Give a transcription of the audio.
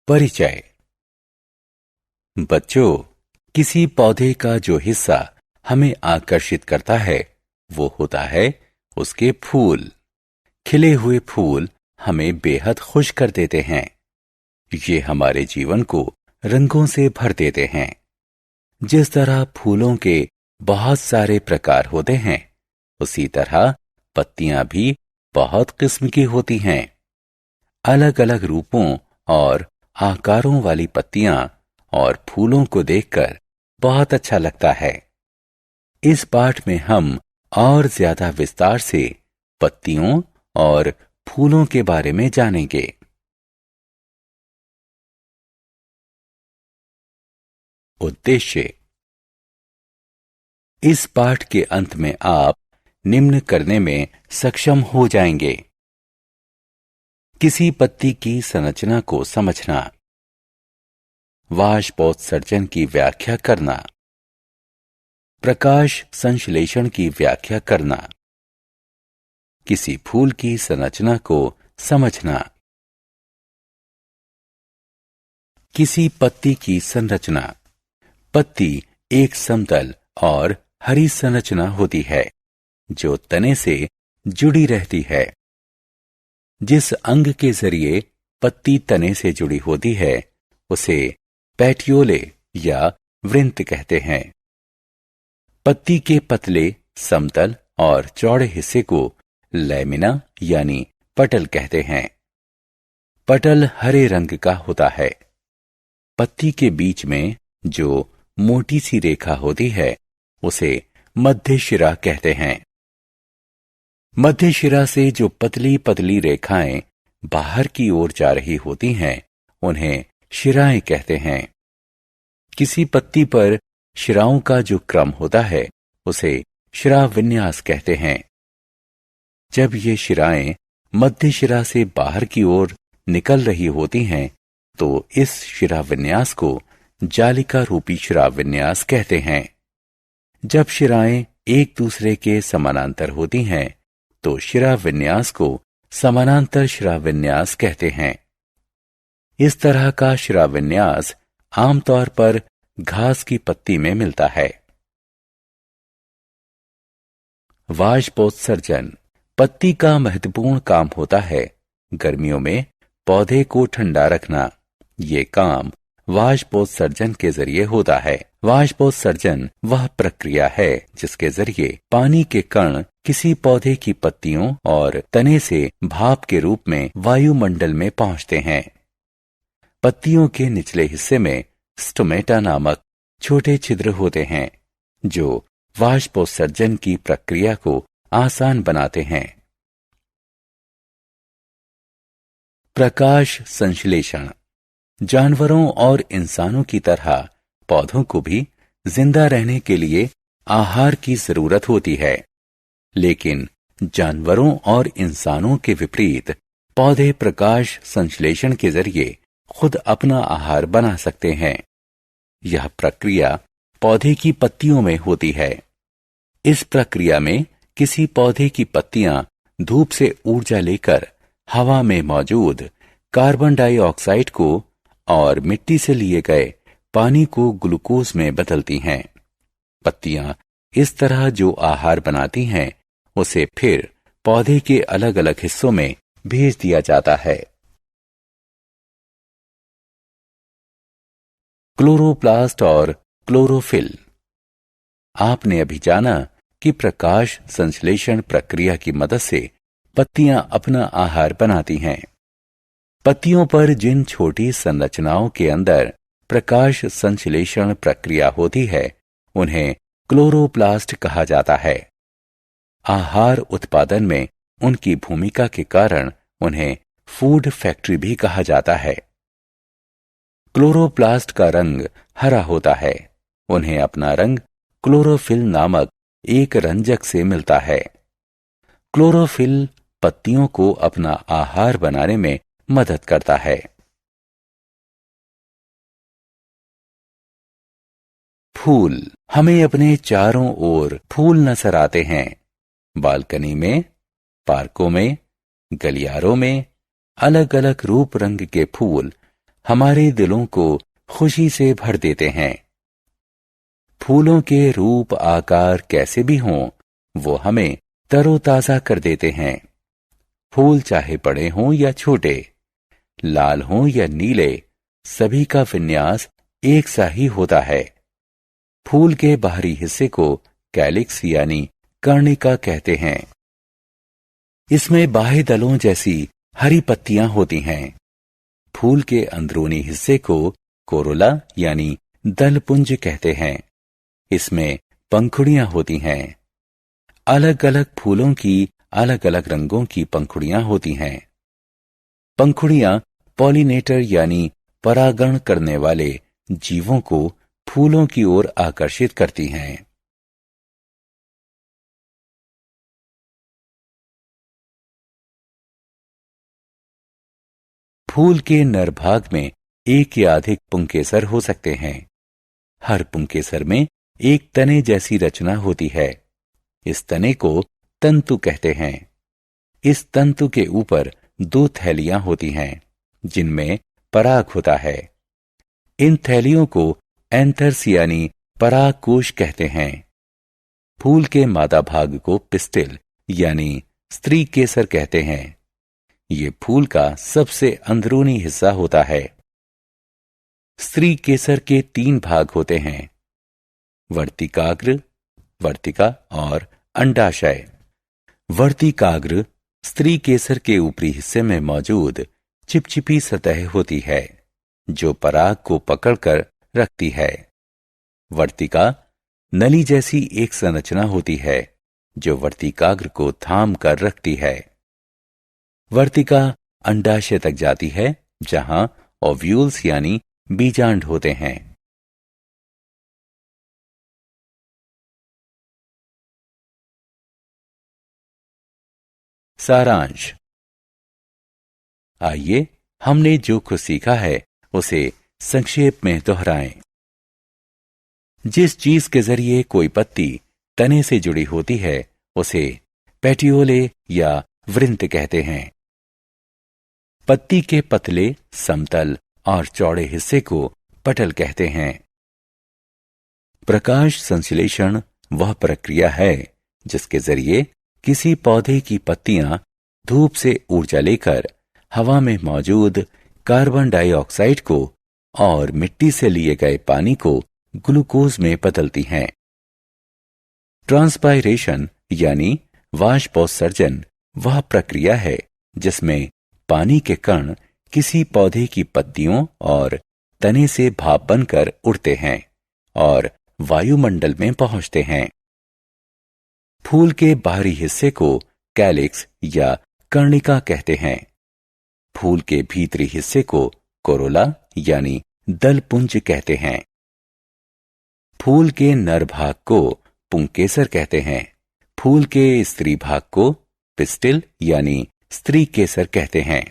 परिचय। बच्चों, किसी पौधे का जो हिस्सा हमें आकर्षित करता है वो होता है उसके फूल। खिले हुए फूल हमें बेहद खुश कर देते हैं। ये हमारे जीवन को रंगों से भर देते हैं। जिस तरह फूलों के बहुत सारे प्रकार होते हैं, उसी तरह पत्तियां भी बहुत किस्म की होती हैं। अलग अलग रूपों और आकारों वाली पत्तियां और फूलों को देखकर बहुत अच्छा लगता है। इस पाठ में हम और ज्यादा विस्तार से पत्तियों और फूलों के बारे में जानेंगे। उद्देश्य। इस पाठ के अंत में आप निम्न करने में सक्षम हो जाएंगे। किसी पत्ती की संरचना को समझना, वाष्पोत्सर्जन की व्याख्या करना, प्रकाश संश्लेषण की व्याख्या करना, किसी फूल की संरचना को समझना। किसी पत्ती की संरचना। पत्ती एक समतल और हरी संरचना होती है जो तने से जुड़ी रहती है। जिस अंग के जरिए पत्ती तने से जुड़ी होती है उसे पैटियोले या वृंत कहते हैं। पत्ती के पतले, समतल और चौड़े हिस्से को लैमिना यानी पटल कहते हैं। पटल हरे रंग का होता है। पत्ती के बीच में जो मोटी सी रेखा होती है उसे मध्य शिरा कहते हैं। मध्य शिरा से जो पतली पतली रेखाएं बाहर की ओर जा रही होती हैं उन्हें शिराएं कहते हैं। किसी पत्ती पर शिराओं का जो क्रम होता है उसे शिरा विन्यास कहते हैं। जब ये शिराएं मध्य शिरा से बाहर की ओर निकल रही होती हैं तो इस शिरा विन्यास को जालिका रूपी शिरा विन्यास कहते हैं। जब शिराएं एक दूसरे के समानांतर होती हैं तो शिरा विन्यास को समानांतर शिरा विन्यास कहते हैं। इस तरह का शिरा विन्यास आमतौर पर घास की पत्ती में मिलता है। वाष्पोत्सर्जन। पत्ती का महत्वपूर्ण काम होता है गर्मियों में पौधे को ठंडा रखना। ये काम वाष्पोत्सर्जन के जरिए होता है। वाष्पोत्सर्जन वह प्रक्रिया है जिसके जरिए पानी के कण किसी पौधे की पत्तियों और तने से भाप के रूप में वायुमंडल में पहुंचते हैं। पत्तियों के निचले हिस्से में स्टोमेटा नामक छोटे छिद्र होते हैं जो वाष्पोत्सर्जन की प्रक्रिया को आसान बनाते हैं। प्रकाश संश्लेषण। जानवरों और इंसानों की तरह पौधों को भी जिंदा रहने के लिए आहार की जरूरत होती है, लेकिन जानवरों और इंसानों के विपरीत पौधे प्रकाश संश्लेषण के जरिए खुद अपना आहार बना सकते हैं। यह प्रक्रिया पौधे की पत्तियों में होती है। इस प्रक्रिया में किसी पौधे की पत्तियां धूप से ऊर्जा लेकर हवा में मौजूद कार्बन डाइऑक्साइड को और मिट्टी से लिए गए पानी को ग्लूकोज में बदलती हैं। पत्तियां इस तरह जो आहार बनाती हैं उसे फिर पौधे के अलग अलग हिस्सों में भेज दिया जाता है। क्लोरोप्लास्ट और क्लोरोफिल। आपने अभी जाना कि प्रकाश संश्लेषण प्रक्रिया की मदद से पत्तियां अपना आहार बनाती हैं। पत्तियों पर जिन छोटी संरचनाओं के अंदर प्रकाश संश्लेषण प्रक्रिया होती है उन्हें क्लोरोप्लास्ट कहा जाता है। आहार उत्पादन में उनकी भूमिका के कारण उन्हें फूड फैक्ट्री भी कहा जाता है। क्लोरोप्लास्ट का रंग हरा होता है। उन्हें अपना रंग क्लोरोफिल नामक एक रंजक से मिलता है। क्लोरोफिल पत्तियों को अपना आहार बनाने में मदद करता है। फूल। हमें अपने चारों ओर फूल नजर आते हैं। बालकनी में, पार्कों में, गलियारों में अलग अलग रूप रंग के फूल हमारे दिलों को खुशी से भर देते हैं। फूलों के रूप आकार कैसे भी हों, वो हमें तरोताजा कर देते हैं। फूल चाहे बड़े हों या छोटे, लाल हों या नीले, सभी का विन्यास एक सा ही होता है। फूल के बाहरी हिस्से को कैलिक्स यानी कर्णिका कहते हैं। इसमें बाह्य दलों जैसी हरी पत्तियां होती हैं। फूल के अंदरूनी हिस्से को कोरोला यानी दलपुंज कहते हैं। इसमें पंखुड़ियां होती हैं। अलग अलग फूलों की अलग अलग रंगों की पंखुड़ियां होती हैं। पंखुड़ियां पॉलिनेटर यानी परागण करने वाले जीवों को फूलों की ओर आकर्षित करती हैं। फूल के नर भाग में एक या अधिक पुंकेसर हो सकते हैं। हर पुंकेसर में एक तने जैसी रचना होती है। इस तने को तंतु कहते हैं। इस तंतु के ऊपर दो थैलियां होती हैं जिनमें पराग होता है। इन थैलियों को एंथर्स यानी पराग कोश कहते हैं। फूल के मादा भाग को पिस्टिल यानी स्त्री केसर कहते हैं। ये फूल का सबसे अंदरूनी हिस्सा होता है। स्त्री केसर के 3 भाग होते हैं, वर्तिकाग्र, वर्तिका और अंडाशय। वर्तिकाग्र स्त्री केसर के ऊपरी हिस्से में मौजूद चिपचिपी सतह होती है जो पराग को पकड़कर रखती है। वर्तिका नली जैसी एक संरचना होती है जो वर्तिकाग्र को थाम कर रखती है। वर्तिका अंडाशय तक जाती है जहां ओव्यूल्स यानी बीजांड होते हैं। सारांश। आइए हमने जो कुछ सीखा है उसे संक्षेप में दोहराएं। जिस चीज के जरिए कोई पत्ती तने से जुड़ी होती है उसे पेटियोले या वृंत कहते हैं। पत्ती के पतले, समतल और चौड़े हिस्से को पटल कहते हैं। प्रकाश संश्लेषण वह प्रक्रिया है जिसके जरिए किसी पौधे की पत्तियां धूप से ऊर्जा लेकर हवा में मौजूद कार्बन डाइऑक्साइड को और मिट्टी से लिए गए पानी को ग्लूकोज में बदलती हैं। ट्रांसपायरेशन यानी वाष्पोत्सर्जन वह प्रक्रिया है जिसमें पानी के कण किसी पौधे की पत्तियों और तने से भाप बनकर उड़ते हैं और वायुमंडल में पहुंचते हैं। फूल के बाहरी हिस्से को कैलिक्स या कर्णिका कहते हैं। फूल के भीतरी हिस्से को कोरोला यानी दलपुंज कहते हैं। फूल के नर भाग को पुंकेसर कहते हैं। फूल के स्त्री भाग को पिस्टिल यानी स्त्री केसर कहते हैं।